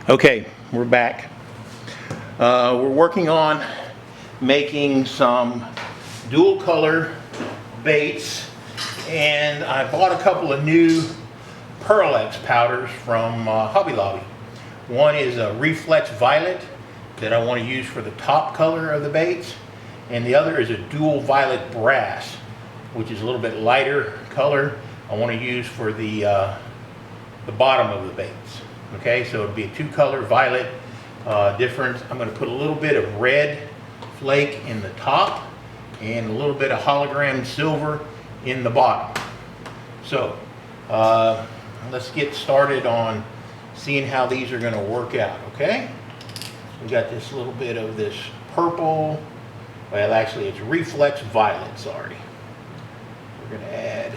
Okay, we're back. We're working on making some dual color baits, and I bought a couple of new Pearl-X powders from Hobby Lobby. One is a Reflex Violet that I want to use for the top color of the baits, and the other is a Dual Violet Brass, which is a little bit lighter color I want to use for the bottom of the baits. Okay, so it'll be a two-color violet difference. I'm going to put a little bit of red flake in the top and a little bit of hologram silver in the bottom. So let's get started on seeing how these are going to work out. Okay, we got this little bit of this purple. Well, actually, it's Reflex Violet. Sorry. We're going to add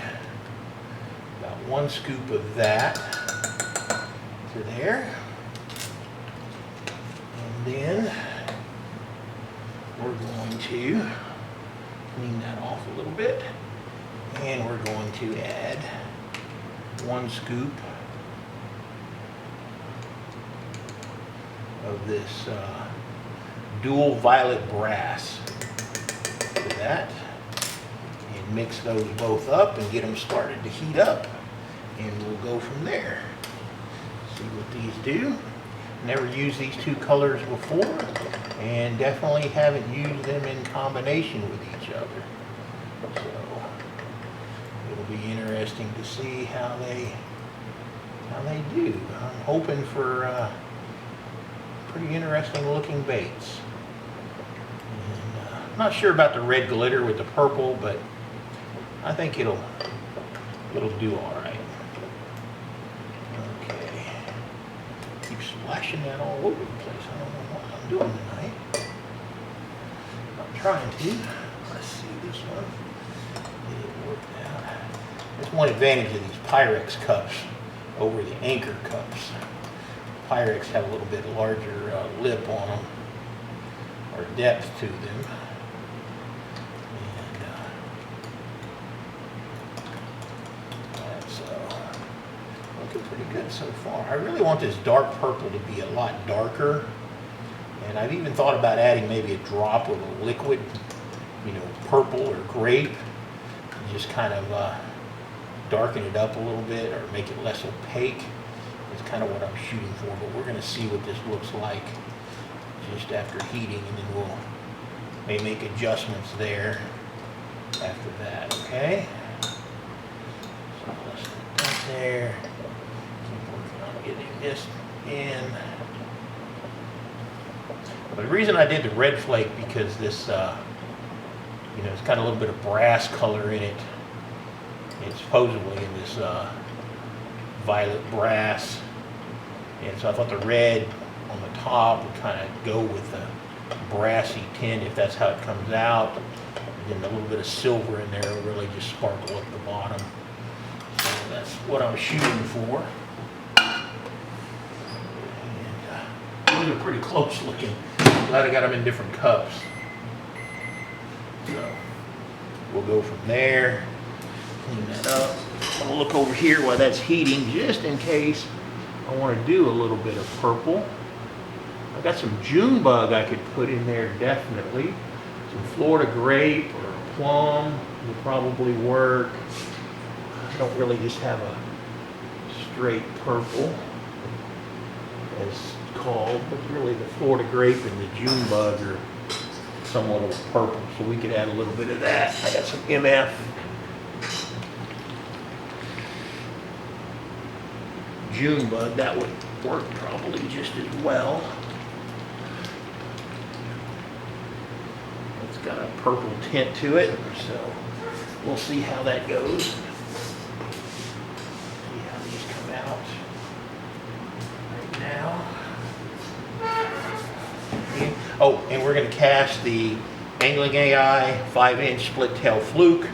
about 1 scoop of that to there, and then we're going to clean that off a little bit, and we're going to add 1 scoop of this Dual Violet Brass to that, and mix those both up and get them started to heat up, and we'll go from there. See what these do. Never used these two colors before, and definitely haven't used them in combination with each other. So it'll be interesting to see how they do. I'm hoping for pretty interesting looking baits. And, not sure about the red glitter with the purple, but I think it'll do all right. Splashing that all over the place. I don't know what I'm doing tonight. I'm trying to. Let's see this one. Get it worked out. There's one advantage of these Pyrex cups over the Anchor cups. Pyrex have a little bit larger lip on them, or depth to them. Looking pretty good so far. I really want this dark purple to be a lot darker, and I've even thought about adding maybe a drop of a liquid, purple or grape, and just kind of darken it up a little bit or make it less opaque. It's kind of what I'm shooting for, but we're going to see what this looks like just after heating, and then we'll may make adjustments there after that. Okay, so let's put that there. Getting this in. But the reason I did the red flake, because this, it's got a little bit of brass color in it. It's supposedly in this violet brass, and so I thought the red on the top would kind of go with the brassy tint if that's how it comes out. And then a little bit of silver in there will really just sparkle up the bottom. So that's what I'm shooting for. These are pretty close looking. Glad I got them in different cups. So we'll go from there. Clean that up. I'm gonna look over here while that's heating, just in case I want to do a little bit of purple. I got some June bug I could put in there, definitely. Some Florida grape or plum will probably work. I don't really just have a straight purple as called, but really the Florida grape and the June bug are somewhat of a purple, so we could add a little bit of that. I got some MF June bug, that would work probably just as well. It's got a purple tint to it, so we'll see how that goes. See how these come out right now. Oh, and we're going to cast the Angling AI 5-inch split tail fluke.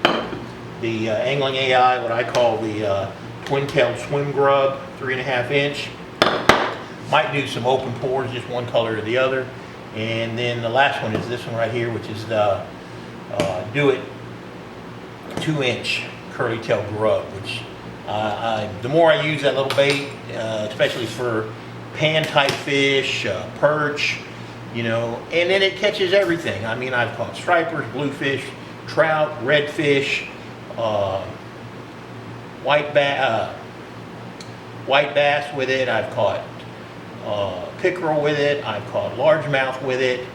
The Angling AI, what I call the twin-tailed swim grub, 3.5 inch. Might do some open pores, just one color or the other. And then the last one is this one right here, which is the Do It 2-inch curly tail grub, which the more I use that little bait, especially for pan type fish, perch, you know, and then it catches everything. I mean, I've caught stripers, bluefish, trout, redfish, white bass with it. I've caught pickerel with it. I've caught largemouth with it.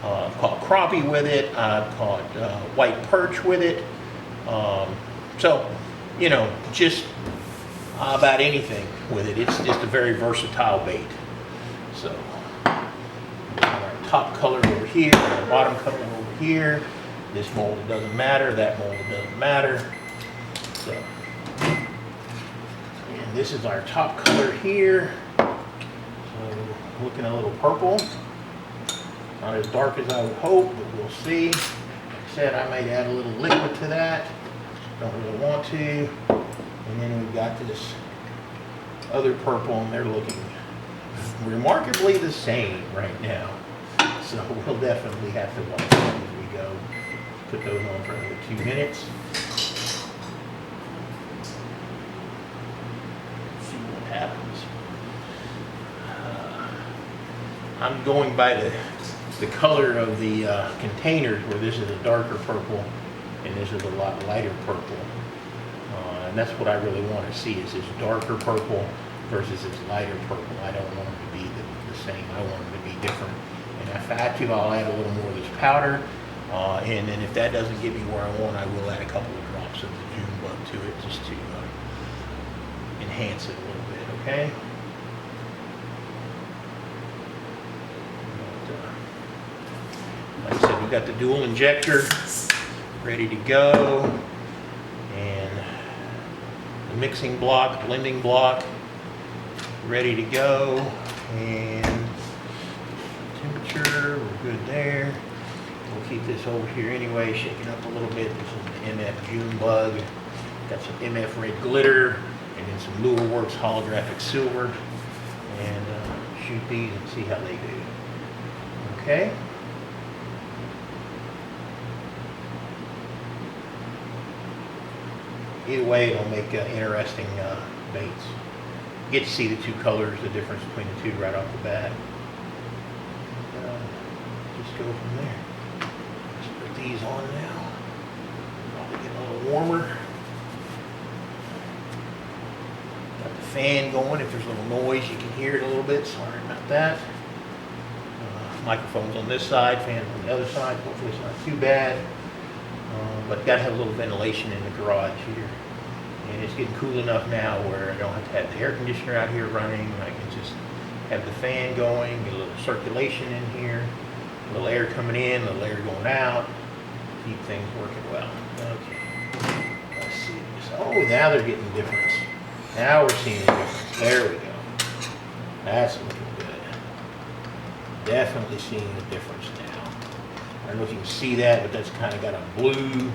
I've caught crappie with it. I've caught white perch with it. So, you know, just about anything with it. It's just a very versatile bait. So, our top color over here, our bottom color over here. This mold, it doesn't matter. That mold, it doesn't matter. So, and this is our top color here. So, looking a little purple. Not as dark as I would hope, but we'll see. Like I said, I might add a little liquid to that. Don't really want to. And then we've got this other purple, and they're looking remarkably the same right now. So we'll definitely have to watch them as we go. Put those on for another 2 minutes. See what happens. I'm going by the color of the containers, where this is a darker purple and this is a lot lighter purple. And that's what I really want to see, is this darker purple versus this lighter purple. I don't want them to be the same. I want them to be different. And if I have to, I'll add a little more of this powder. And then if that doesn't get me where I want, I will add a couple of drops of the June bug to it, just to enhance it a little bit, okay? Like I said, we've got the dual injector ready to go, and the mixing block, blending block ready to go, and temperature, we're good there. We'll keep this over here anyway, shake it up a little bit. This is the MF June bug. Got some MF red glitter, and then some Lure Works holographic silver, and shoot these and see how they do. Okay. Either way, it'll make interesting baits. You get to see the two colors, the difference between the two right off the bat. Just go from there. Let's put these on now. Probably getting a little warmer. Got the fan going. If there's a little noise, you can hear it a little bit. Sorry about that. Microphone's on this side, fan on the other side. Hopefully it's not too bad. But got to have a little ventilation in the garage here. And it's getting cool enough now where I don't have to have the air conditioner out here running. I can just have the fan going, get a little circulation in here, a little air coming in, a little air going out, keep things working well. Okay, let's see this. Oh, now they're getting a difference. Now we're seeing a difference. There we go. That's looking good. Definitely seeing a difference now. I don't know if you can see that, but that's kind of got a blue,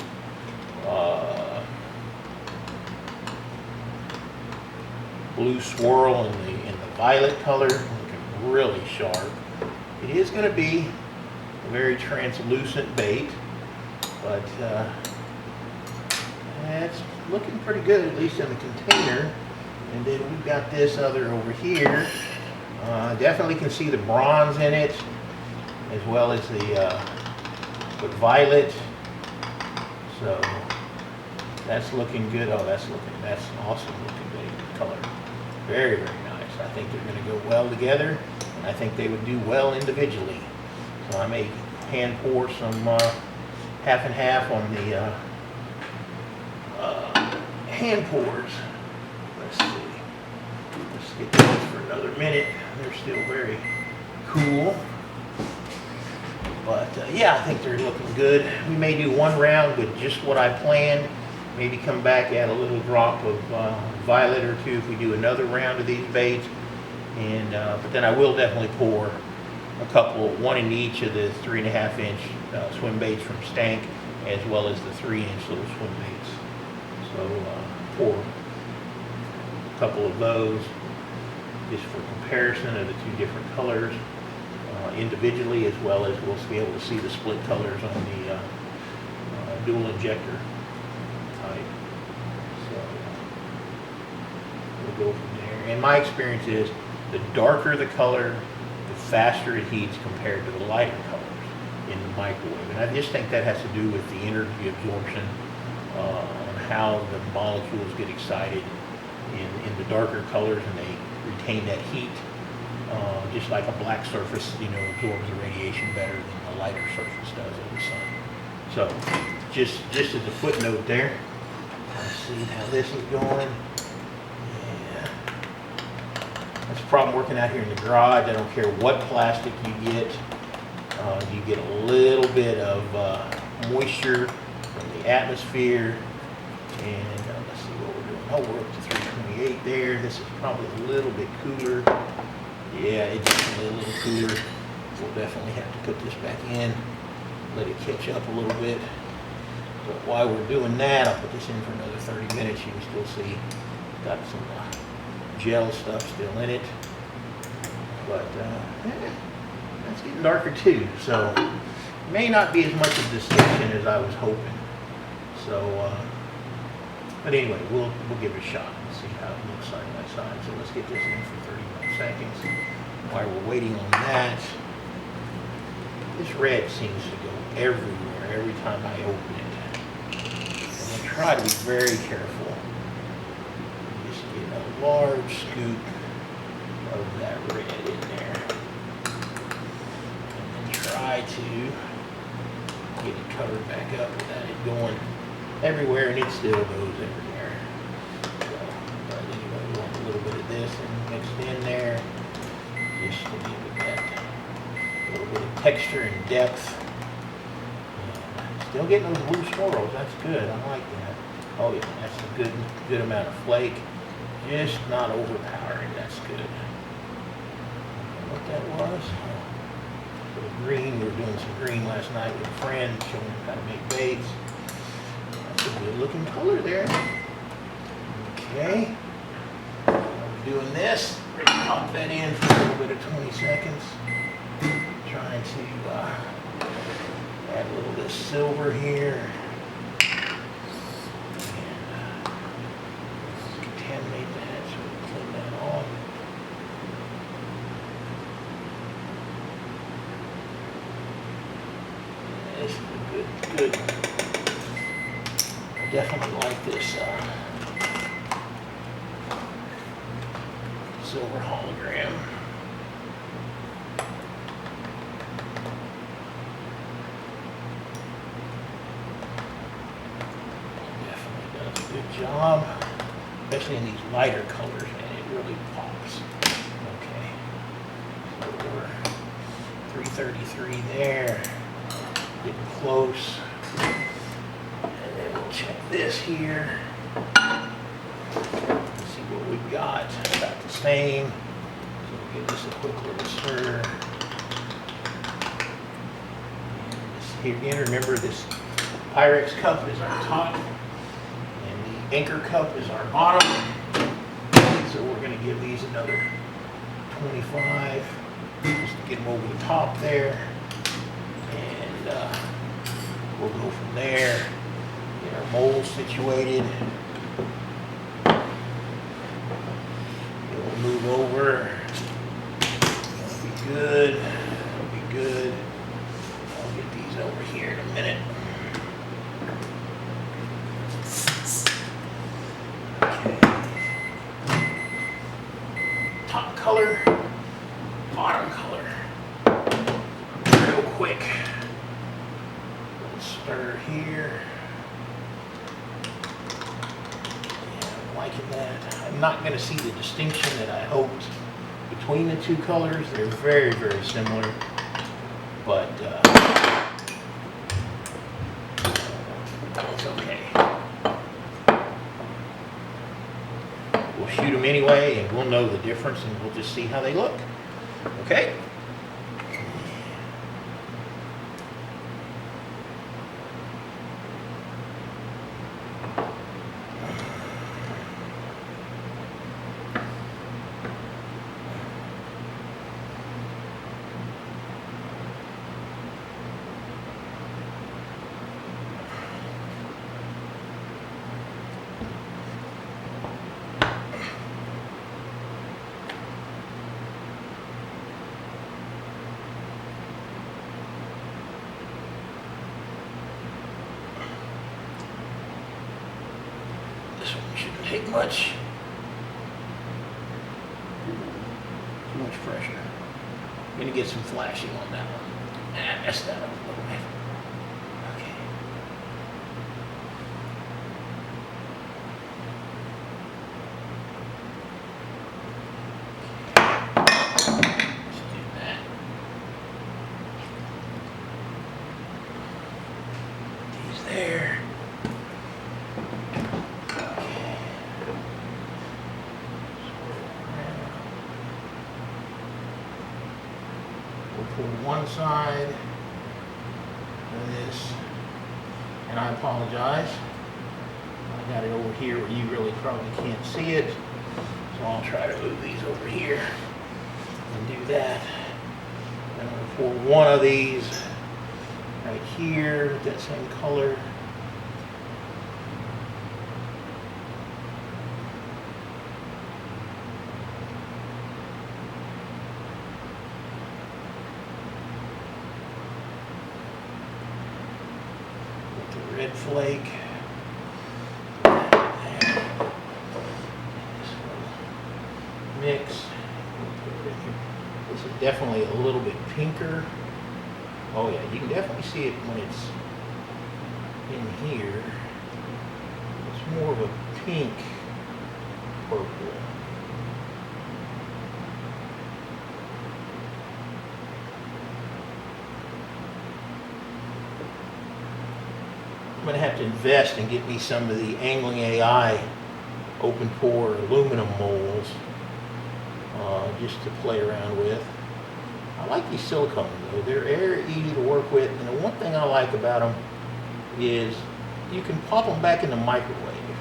blue swirl in the violet color, looking really sharp. It is going to be a very translucent bait, but it's looking pretty good, at least in the container. And then we've got this other over here. Definitely can see the bronze in it, as well as the violet. So that's looking good. Oh, that's awesome looking bait color. Very, very nice. I think they're going to go well together, and I think they would do well individually. So I may hand pour some half and half on the hand pours. Let's see. Let's get those for another minute. They're still very cool. But yeah, I think they're looking good. We may do one round with just what I planned. Maybe come back, add a little drop of violet or two if we do another round of these baits. And but then I will definitely pour a couple, one in each of the 3.5 inch swim baits from Stank, as well as the 3-inch little swim baits. So pour a couple of those just for comparison of the two different colors individually, as well as we'll be able to see the split colors on the dual injector type. So we'll go from there. And my experience is the darker the color, the faster it heats compared to the lighter colors in the microwave. And I just think that has to do with the energy absorption on how the molecules get excited in the darker colors, and they retain that heat. Just like a black surface, absorbs the radiation better than a lighter surface does of the sun. So, just as a footnote there. Let's see how this is going. Yeah. That's the problem working out here in the garage. I don't care what plastic you get a little bit of moisture from the atmosphere. And let's see what we're doing. Oh, we're up to 328 there. This is probably a little bit cooler. Yeah, it's just a little cooler. We'll definitely have to put this back in, let it catch up a little bit. But while we're doing that, I'll put this in for another 30 minutes. You can still see got some gel stuff still in it. But that's getting darker too. So it may not be as much of a distinction as I was hoping. So, but anyway, we'll give it a shot and see how it looks side by side. So let's get this in for 30 more seconds. While we're waiting on that, this red seems to go everywhere every time I open it. And I try to be very careful. Just get a large scoop of that red in there. And then try to get it covered back up without it going everywhere, and it still goes everywhere. So, but anyway, we want a little bit of this and mixed in there, just to give it that little bit of texture and depth. And still getting those blue swirls. That's good. I like that. Oh yeah, that's a good amount of flake. Just not overpowering. That's good. What that was? The green. We were doing some green last night with a friend, showing him how to make baits. That's a good looking color there. Okay. While we're doing this, pop that in for a little bit of 20 seconds. Trying to add a little bit of silver here. And contaminate that, so we clean that off. This is a good. I definitely like this silver hologram. Definitely does a good job, especially in these lighter colors, and it really pops. Okay, so we're 333 there. Getting close. And then we'll check this here. Let's see what we've got. About the same. So we'll give this a quick little stir. And this here again, remember this Pyrex cup is our top, and the anchor cup is our bottom. So we're going to give these another 25, just to get them over the top there. We'll go from there, get our mold situated. We'll move over. That'll be good. That'll be good. I'll get these over here in a minute. Okay. Top color, bottom color. Real quick. Stir here. Yeah, I'm liking that. I'm not going to see the distinction that I hoped between the two colors. They're very, very similar, but it's okay. We'll shoot them anyway, and we'll know the difference, and we'll just see how they look. Okay? take much. Too much pressure. I'm gonna get some flashing on that one. I messed that up a little bit. Okay. Let's do that. He's there. Okay. We'll pull one side of this, and I apologize. I got it over here where you really probably can't see it, so I'll try to move these over here and do that. And I'm going to pull one of these right here with that same color. Red flake. Mix. This is definitely a little bit pinker. Oh yeah, you can definitely see it when it's in here. It's more of a pink purple. I'm going to have to invest and get me some of the Angling AI open pore aluminum molds just to play around with. I like these silicone though. They're very easy to work with, and the one thing I like about them is you can pop them back in the microwave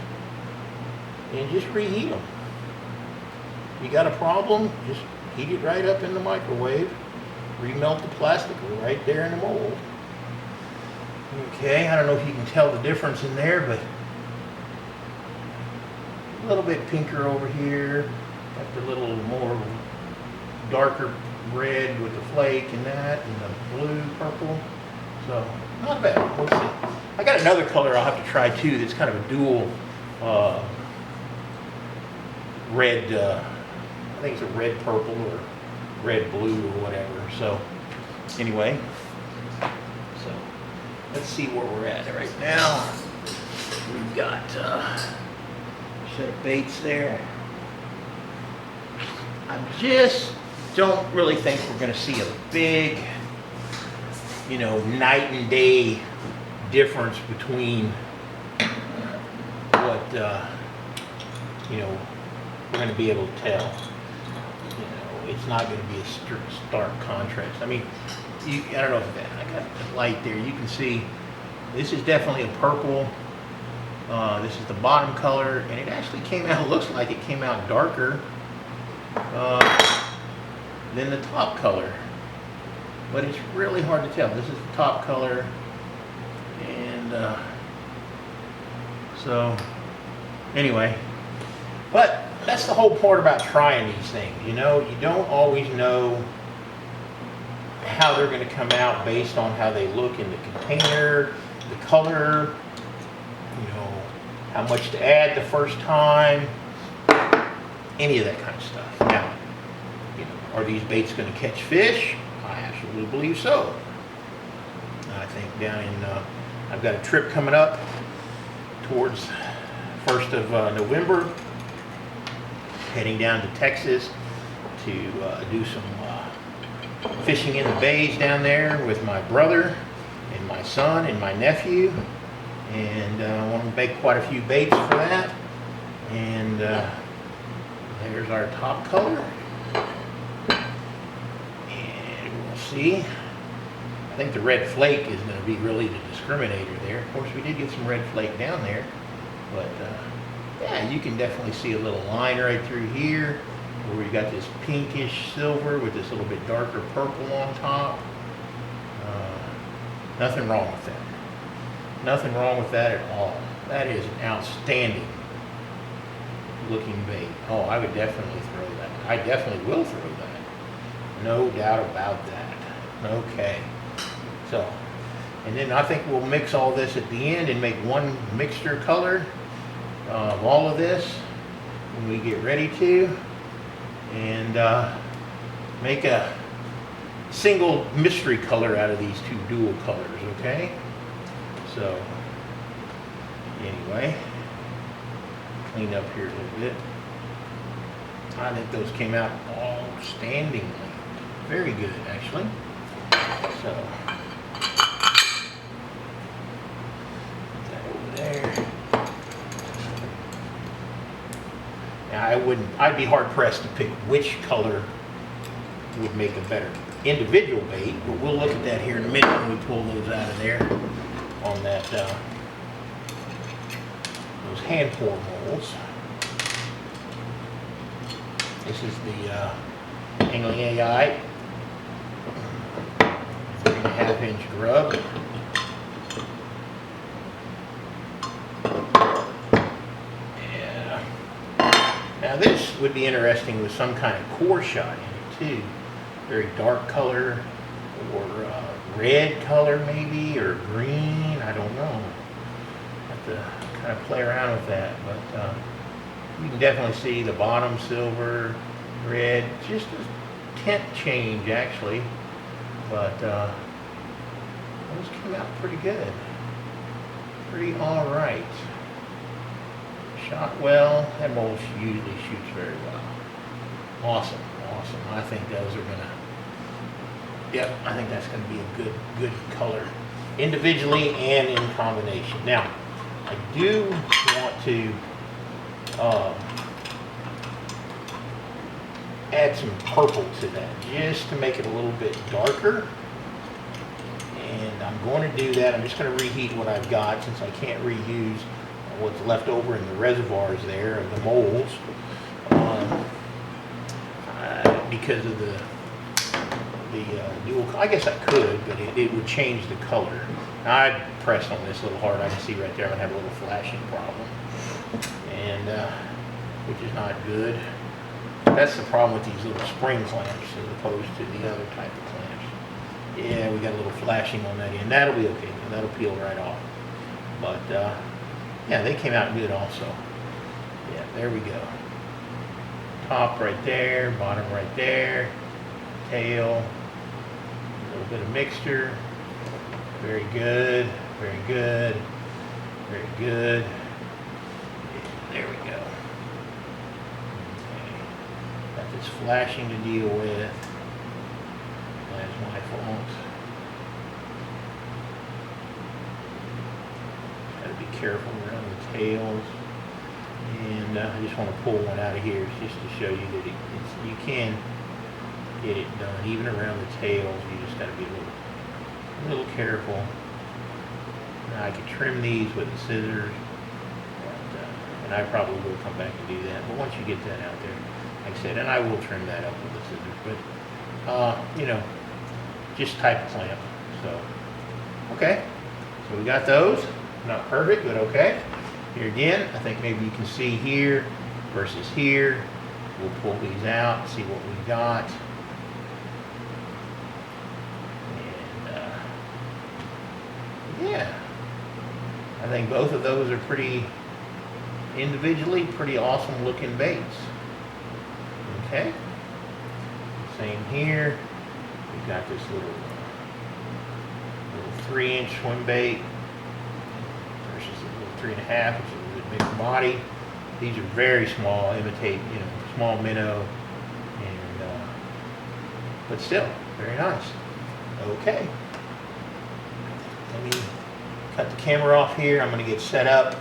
and just reheat them. You got a problem, just heat it right up in the microwave, remelt the plastic right there in the mold. Okay, I don't know if you can tell the difference in there, but a little bit pinker over here. Got the little more darker red with the flake and that, and the blue, purple. So, not bad. We'll see. I got another color I'll have to try too that's kind of a dual red, I think it's a red purple or red blue or whatever. So, anyway. Let's see where we're at right now. We've got a set of baits there. I just don't really think we're going to see a big, night and day difference between what, we're going to be able to tell. It's not going to be a stark contrast. I mean, I don't know if that, I got the light there, you can see this is definitely a purple. This is the bottom color, and it actually came out, looks like it came out darker than the top color, but it's really hard to tell. This is the top color, and so anyway, but that's the whole part about trying these things. You don't always know how they're going to come out based on how they look in the container, the color, how much to add the first time, any of that kind of stuff. Now, are these baits going to catch fish? I absolutely believe so. I think down in, I've got a trip coming up towards 1st of November, heading down to Texas to do some fishing in the bays down there with my brother and my son and my nephew, and I want to make quite a few baits for that. And there's our top color, and we'll see. I think the red flake is going to be really the discriminator there. Of course, we did get some red flake down there, but yeah, you can definitely see a little line right through here where we got this pinkish silver with this little bit darker purple on top. Nothing wrong with that. Nothing wrong with that at all. That is an outstanding looking bait. Oh, I would definitely throw that. I definitely will throw that. No doubt about that. Okay. So, and then I think we'll mix all this at the end and make one mixture color. of all of this when we get ready to, and make a single mystery color out of these two dual colors, okay? So, anyway, clean up here a little bit. I think those came out outstandingly. Very good, actually. So, put that over there. Now, I'd be hard pressed to pick which color would make a better individual bait, but we'll look at that here in a minute when we pull those out of there on that, those hand pour molds. This is the Angling AI 3.5 inch grub. Yeah. Now this would be interesting with some kind of core shot in it too. Very dark color, or red color maybe, or green, I don't know. Have to kind of play around with that, but you can definitely see the bottom silver, red, just a tint change actually, but those came out pretty good. Pretty all right. Shot well. That mold usually shoots very well. Awesome, awesome. I think those are gonna, yep, I think that's gonna be a good color, individually and in combination. Now, I do want to add some purple to that, just to make it a little bit darker. And I'm going to do that. I'm just going to reheat what I've got, since I can't reuse what's left over in the reservoirs there of the molds, because of the dual. I guess I could, but it would change the color. Now, I pressed on this a little hard. I can see right there I'm going to have a little flashing problem, and which is not good. That's the problem with these little spring clamps as opposed to the other type of clamps. Yeah, we got a little flashing on that end. That'll be okay. That'll peel right off. But yeah, they came out good also. Yeah, there we go. Top right there, bottom right there, tail, a little bit of mixture. Very good, very good, very good. Yeah, there we go. Okay. Got this flashing to deal with. That's my fault. Gotta be careful around the tails. And I just want to pull one out of here just to show you that you can get it done. Even around the tails, you just got to be a little careful. Now I could trim these with the scissors, but, and I probably will come back and do that. But once you get that out there, like I said, and I will trim that up with the scissors. But you know, just type clamp. So okay, so we got those. Not perfect, but okay. Here again, I think maybe you can see here versus here. We'll pull these out and see what we got. And yeah, I think both of those are pretty individually pretty awesome looking baits. Okay, same here. We've got this little 3-inch swim bait. 3.5, which is a little bigger body. These are very small, imitate, you know, small minnow, and but still very nice. Okay, let me cut the camera off here. I'm going to get set up.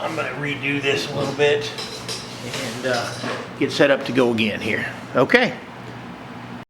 I'm going to redo this a little bit and get set up to go again here. Okay.